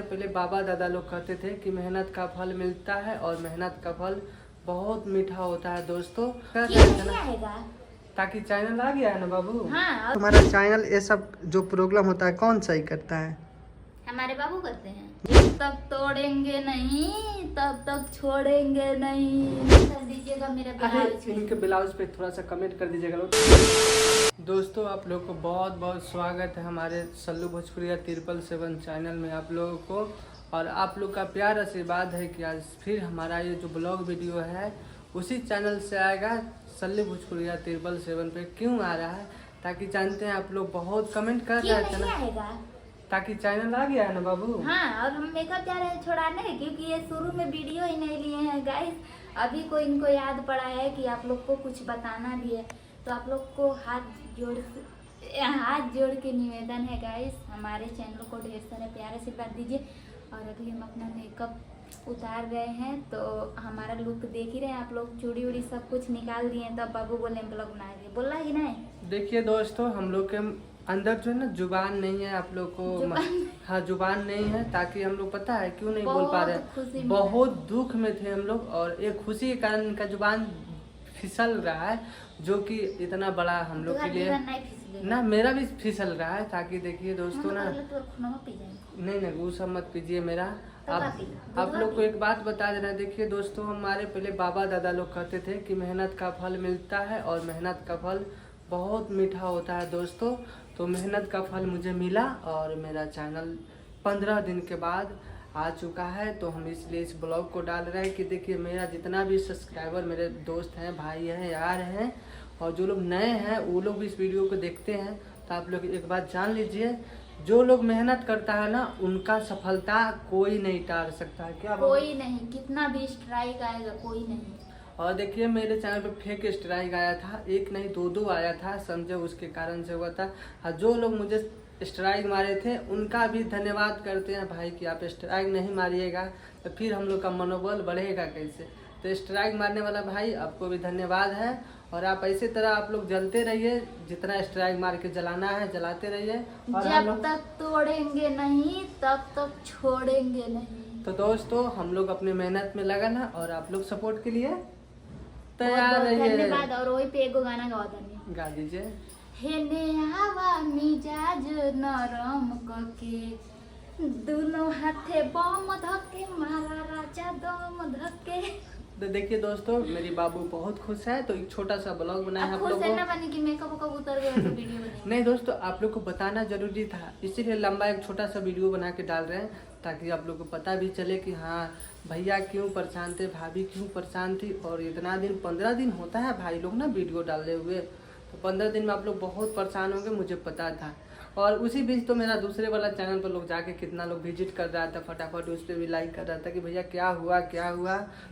पहले बाबा दादा लोग कहते थे कि मेहनत का फल मिलता है और मेहनत का फल बहुत मीठा होता है दोस्तों। ताकि चैनल आ गया है ना बाबू। हाँ, तुम्हारा चैनल ये सब जो प्रोग्राम होता है कौन सही करता है? हमारे बाबू करते हैं। जब तक तोड़ेंगे नहीं तब तक छोड़ेंगे नहीं। कर दीजिएगा मेरे ब्लाउज इनके ब्लाउज पे थोड़ा सा कमेंट कर दीजिएगा लोग। दोस्तों आप लोग को बहुत बहुत स्वागत है हमारे सल्लू भोजपुरिया 777 चैनल में आप लोगों को। और आप लोग का प्यार आशीर्वाद है कि आज फिर हमारा ये जो ब्लॉग वीडियो है उसी चैनल से आएगा। सल्लू भोजपुरिया 777 पे क्यों आ रहा है? ताकि जानते हैं आप लोग बहुत कमेंट कर रहे थे ना, ताकि चैनल आ गया है ना बाबू। हाँ, और हम मेकअप जा रहे हैं छुड़ाने, क्योंकि ये शुरू में वीडियो ही नहीं लिए हैं गाइस। अभी को इनको याद पड़ा है कि आप लोग को कुछ बताना भी है, तो आप लोग को हाथ जोड़ के निवेदन है गाइस, हमारे चैनल को ढेर सारे प्यार आशीर्वाद दीजिए। और अभी हम अपना मेकअप उतार गए हैं, तो हमारा लुक देख ही रहे हैं आप लोग। चूड़ी उड़ी सब कुछ निकाल दिए, तब बाबू बोले ब्लॉग बनाएंगे, बोला ही नहीं। देखिए दोस्तों हम लोग के अंदर जो है ना जुबान नहीं है आप लोग को। हाँ जुबान नहीं है, ताकि हम लोग पता है क्यों नहीं बोल पा रहे। बहुत दुख में थे हम लोग और एक खुशी के कारण इनका जुबान फिसल रहा है, जो कि इतना बड़ा हम लोग के लिए ना, मेरा भी फिसल रहा है। ताकि देखिए दोस्तों ना, नहीं वो सब मत पीजिए मेरा। आप लोग को एक बात बता देना, देखिए दोस्तों हमारे पहले बाबा दादा लोग कहते थे कि मेहनत का फल मिलता है और मेहनत का फल बहुत मीठा होता है दोस्तों। तो मेहनत का फल मुझे मिला और मेरा चैनल 15 दिन के बाद आ चुका है। तो हम इसलिए इस ब्लॉग को डाल रहे हैं कि देखिए मेरा जितना भी सब्सक्राइबर मेरे दोस्त हैं, भाई हैं, यार हैं, और जो लोग नए हैं वो लोग भी इस वीडियो को देखते हैं, तो आप लोग एक बात जान लीजिए, जो लोग मेहनत करता है ना उनका सफलता कोई नहीं टाल सकता है। क्या कोई नहीं, कितना भी स्ट्राइक आएगा कोई नहीं। और देखिए मेरे चैनल पे फेक स्ट्राइक आया था, एक नहीं दो आया था, समझे, उसके कारण से हुआ था। और जो लोग मुझे स्ट्राइक मारे थे उनका भी धन्यवाद करते हैं भाई कि आप स्ट्राइक नहीं मारिएगा तो फिर हम लोग का मनोबल बढ़ेगा कैसे। तो स्ट्राइक मारने वाला भाई आपको भी धन्यवाद है। और आप ऐसे तरह आप लोग जलते रहिए, जितना स्ट्राइक मार के जलाना है जलाते रहिए। जब तक तोड़ेंगे नहीं तब तक छोड़ेंगे नहीं। तो दोस्तों हम लोग अपने मेहनत में लगन है और आप लोग सपोर्ट के लिए तैयार रहिए। धन्यवाद। और वही पे एगो गाना गा दीजिए। हेने आवा मिजाज नरम कके दोनों हाथे बम धके मारा राजा दम धके। तो देखिए दोस्तों मेरी बाबू बहुत खुश है, तो एक छोटा सा ब्लॉग बनाया आप लोगों को। कि मेकअप उतर गया तो वीडियो नहीं दोस्तों आप लोग को बताना जरूरी था, इसीलिए लंबा एक छोटा सा वीडियो बना के डाल रहे हैं, ताकि आप लोग को पता भी चले कि हाँ भैया क्यों परेशान थे, भाभी क्यों परेशान थी। और इतना दिन 15 दिन होता है भाई लोग ना वीडियो डाले हुए, तो 15 दिन में आप लोग बहुत परेशान होंगे, मुझे पता था। और उसी बीच तो मेरा दूसरे वाला चैनल पर लोग जाके कितना लोग विजिट कर रहा था, फटाफट उस पर भी लाइक कर रहा था कि भैया क्या हुआ।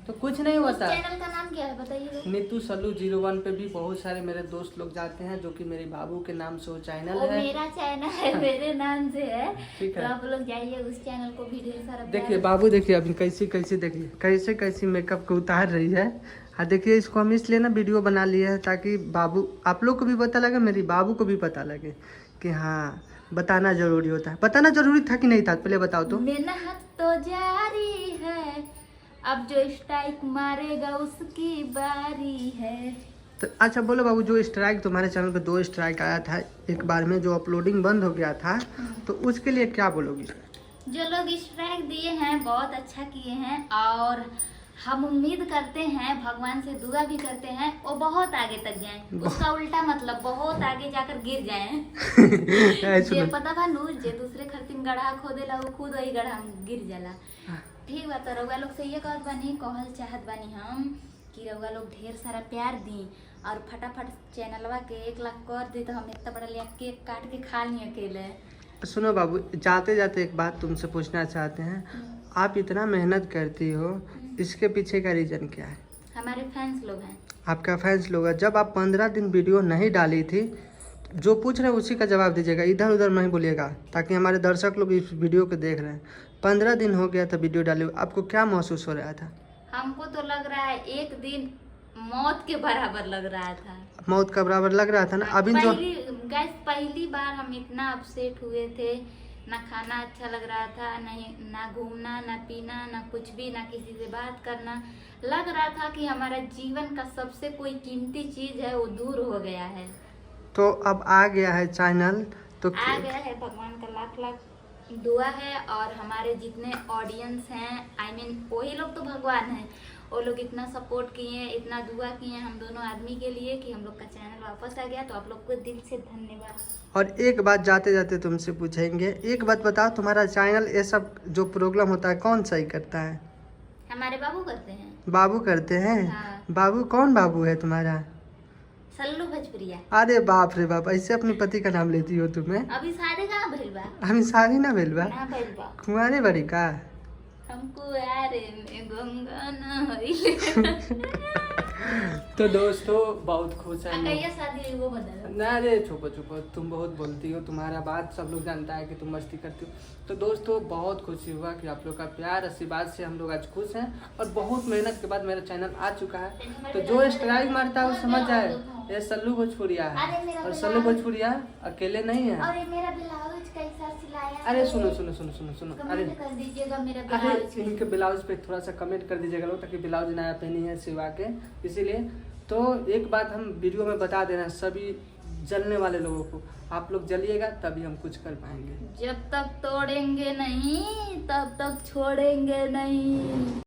तो कुछ नहीं हुआ था। चैनल का नाम क्या है बताइए? नीतू सल्लू 01 पे भी बहुत सारे मेरे दोस्त लोग जाते हैं, जो कि मेरे बाबू के नाम से वो चैनल है। मेरा चैनल है मेरे नाम से है, ठीक है, तो आप लोग जाइए उस चैनल को भी ढेर सारा। देखिए बाबू देखिए अभी कैसी देखिए कैसी मेकअप को उतार रही है। हाँ देखिए इसको हम इसलिए ना वीडियो बना लिए है, ताकि बाबू आप लोग को भी पता लगे, मेरी बाबू को भी पता लगे कि हाँ बताना जरूरी होता है। बताना जरूरी था कि नहीं था, पहले बताओ तो। मेहनत तो जारी है, अब जो स्ट्राइक मारेगा उसकी बारी है। तो अच्छा बोलो बाबू, जो स्ट्राइक तुम्हारे चैनल पे 2 स्ट्राइक आया था एक बार में, जो अपलोडिंग बंद हो गया था, तो उसके लिए क्या बोलोगी? जो लोग स्ट्राइक दिए हैं बहुत अच्छा किए हैं, और हम उम्मीद करते हैं, भगवान से दुआ भी करते हैं वो बहुत आगे तक जाएं। उसका उल्टा मतलब बहुत आगे जाकर गिर जाएं। जे पता बा नू, जे दूसरे खरतीन गड्ढा खोदेला वो खुद वही गड्ढा में गिर जाला। ठीक बा, तो रउआ लोग से ये कहल चाहत बानी हम कि रउआ लोग ढेर सारा प्यार दी और फटाफट चैनलवा के 1 लाख कर दी, तो हम इतना बड़ा लिया केक काट के खा लिए अकेले। सुनो बाबू, जाते जाते एक बात तुमसे पूछना चाहते हैं, आप इतना मेहनत करती हो, इसके पीछे का रीजन क्या है? हमारे फैंस लोग हैं। आपका फैंस लोग है। जब आप 15 दिन वीडियो नहीं डाली थी, जो पूछ रहे हैं उसी का जवाब दीजिएगा, इधर उधर नहीं बोलिएगा, ताकि हमारे दर्शक लोग इस वीडियो को देख रहे हैं। 15 दिन हो गया था वीडियो डाले, आपको क्या महसूस हो रहा था? हमको तो लग रहा है एक दिन मौत के बराबर लग रहा था। मौत का बराबर लग रहा था ना। अभी जो पहली बार हम इतना अपसेट हुए थे ना खाना अच्छा लग रहा था, नहीं ना घूमना, ना पीना, ना कुछ भी, ना किसी से बात करना। लग रहा था कि हमारा जीवन का सबसे कोई कीमती चीज है वो दूर हो गया है। तो अब आ गया है चैनल, तो आ गया है, भगवान का लाख लाख दुआ है। और हमारे जितने ऑडियंस हैं, आई मीन वही लोग तो भगवान हैं, वो लोग इतना सपोर्ट किए, इतना दुआ किए हम दोनों आदमी के लिए कि हम लोग का चैनल वापस आ गया। तो आप लोग को दिल से धन्यवाद। और एक बात जाते जाते तुमसे पूछेंगे, एक बात बताओ, तुम्हारा चैनल ये सब जो प्रोग्राम होता है कौन सही करता है? हमारे बाबू करते हैं। बाबू करते हैं? हाँ। बाबू कौन बाबू है तुम्हारा? सल्लू भोजपुरिया। अरे बाप रे बाप, ऐसे अपने पति का नाम लेती हो तुम्हें? अभी शादी कहाँ भइल बा? हम शादी ना भेल बा? ना भइल बा। कुंवारे बड़ी का? हमको यारे में गंगा ना होइले। तो दोस्तों बहुत खुश है कहिया शादी हुई वो बता। ना रे, छुपो छुपो, तुम बहुत बोलती हो, तुम्हारा बात सब लोग जानता है कि तुम मस्ती करती हो। तो दोस्तों बहुत खुशी हुआ कि आप लोग का प्यार आशीर्वाद से हम लोग आज खुश हैं, और बहुत मेहनत के बाद मेरा चैनल आ चुका है। तो जो स्ट्राइक मारता है वो समझ जाए ये सल्लू भोजपुरिया है, और सल्लू भोजपुरिया अकेले नहीं है। अरे मेरा ब्लाउज कैसा सिलाया? अरे सुनो सुनो सुनो सुनो सुनो, अरे कमेंट कर दीजिएगा मेरा अरे ब्लाउज। इनके ब्लाउज पे थोड़ा सा कमेंट कर दीजिएगा लोग, ताकि ब्लाउज नया पहनी है सिवा के, इसीलिए। तो एक बात हम वीडियो में बता देना सभी जलने वाले लोगों को, आप लोग जलिएगा तभी हम कुछ कर पाएंगे। जब तक तोड़ेंगे नहीं तब तक छोड़ेंगे नहीं।